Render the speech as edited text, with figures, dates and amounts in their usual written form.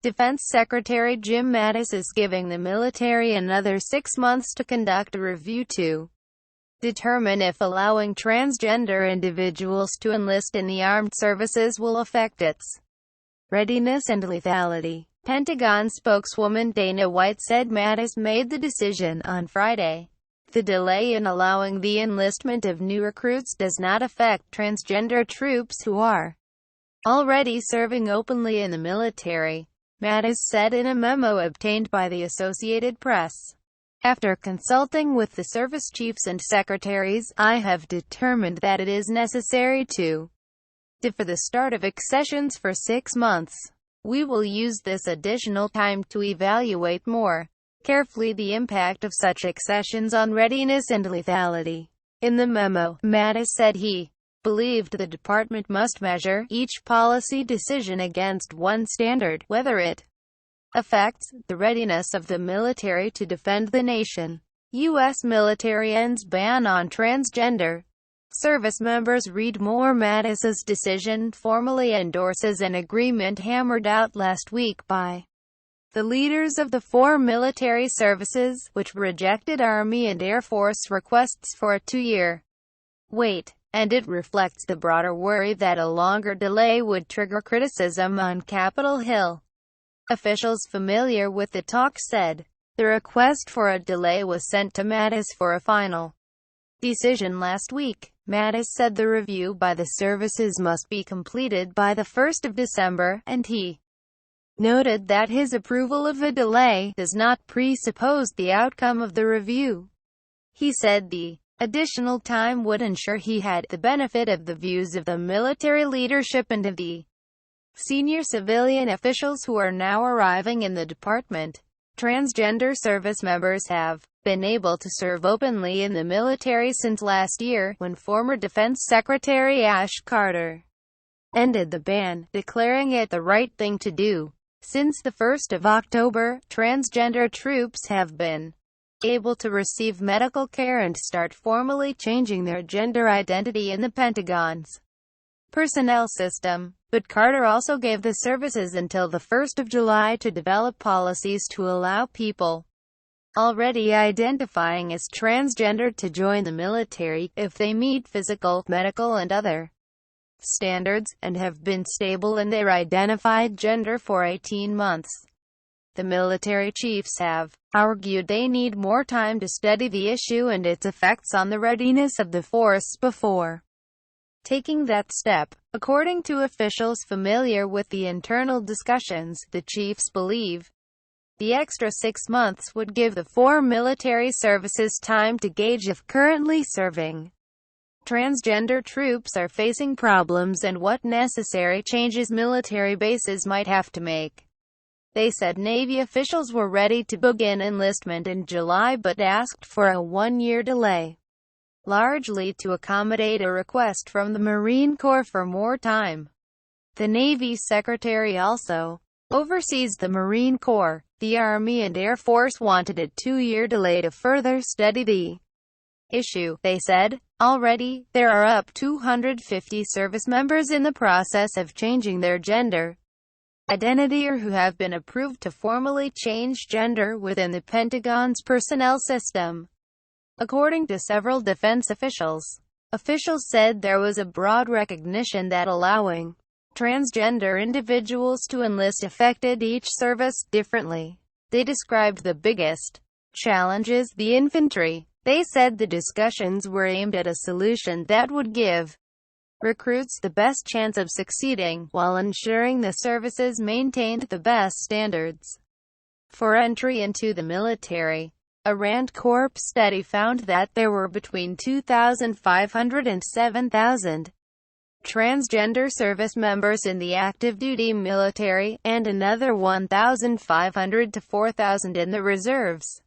Defense Secretary Jim Mattis is giving the military another 6 months to conduct a review to determine if allowing transgender individuals to enlist in the armed services will affect its readiness and lethality. Pentagon spokeswoman Dana White said Mattis made the decision on Friday. The delay in allowing the enlistment of new recruits does not affect transgender troops who are already serving openly in the military, Mattis said in a memo obtained by the Associated Press. After consulting with the service chiefs and secretaries, I have determined that it is necessary to defer the start of accessions for 6 months. We will use this additional time to evaluate more carefully the impact of such accessions on readiness and lethality. In the memo, Mattis said he believed the department must measure each policy decision against one standard, whether it affects the readiness of the military to defend the nation. U.S. military ends ban on transgender service members. Read more. Mattis's decision formally endorses an agreement hammered out last week by the leaders of the 4 military services, which rejected Army and Air Force requests for a 2-year wait, and it reflects the broader worry that a longer delay would trigger criticism on Capitol Hill. Officials familiar with the talks said the request for a delay was sent to Mattis for a final decision last week. Mattis said the review by the services must be completed by the 1st of December, and he noted that his approval of a delay does not presuppose the outcome of the review. He said the additional time would ensure he had the benefit of the views of the military leadership and of the senior civilian officials who are now arriving in the department. Transgender service members have been able to serve openly in the military since last year, when former Defense Secretary Ash Carter ended the ban, declaring it the right thing to do. Since the 1st of October, transgender troops have been able to receive medical care and start formally changing their gender identity in the Pentagon's personnel system. But Carter also gave the services until the 1st of July to develop policies to allow people already identifying as transgender to join the military, if they meet physical, medical and other standards, and have been stable in their identified gender for 18 months. The military chiefs have argued they need more time to study the issue and its effects on the readiness of the force before taking that step. According to officials familiar with the internal discussions, the chiefs believe the extra 6 months would give the 4 military services time to gauge if currently serving transgender troops are facing problems and what necessary changes military bases might have to make. They said Navy officials were ready to begin enlistment in July but asked for a 1-year delay, largely to accommodate a request from the Marine Corps for more time. The Navy Secretary also oversees the Marine Corps. The Army and Air Force wanted a 2-year delay to further study the issue, they said. Already, there are up 250 service members in the process of changing their gender identity or who have been approved to formally change gender within the Pentagon's personnel system. According to several defense officials, said there was a broad recognition that allowing transgender individuals to enlist affected each service differently. They described the biggest challenges the infantry. They said the discussions were aimed at a solution that would give recruits the best chance of succeeding, while ensuring the services maintained the best standards for entry into the military. A Rand Corp study found that there were between 2,500 and 7,000 transgender service members in the active duty military, and another 1,500 to 4,000 in the reserves.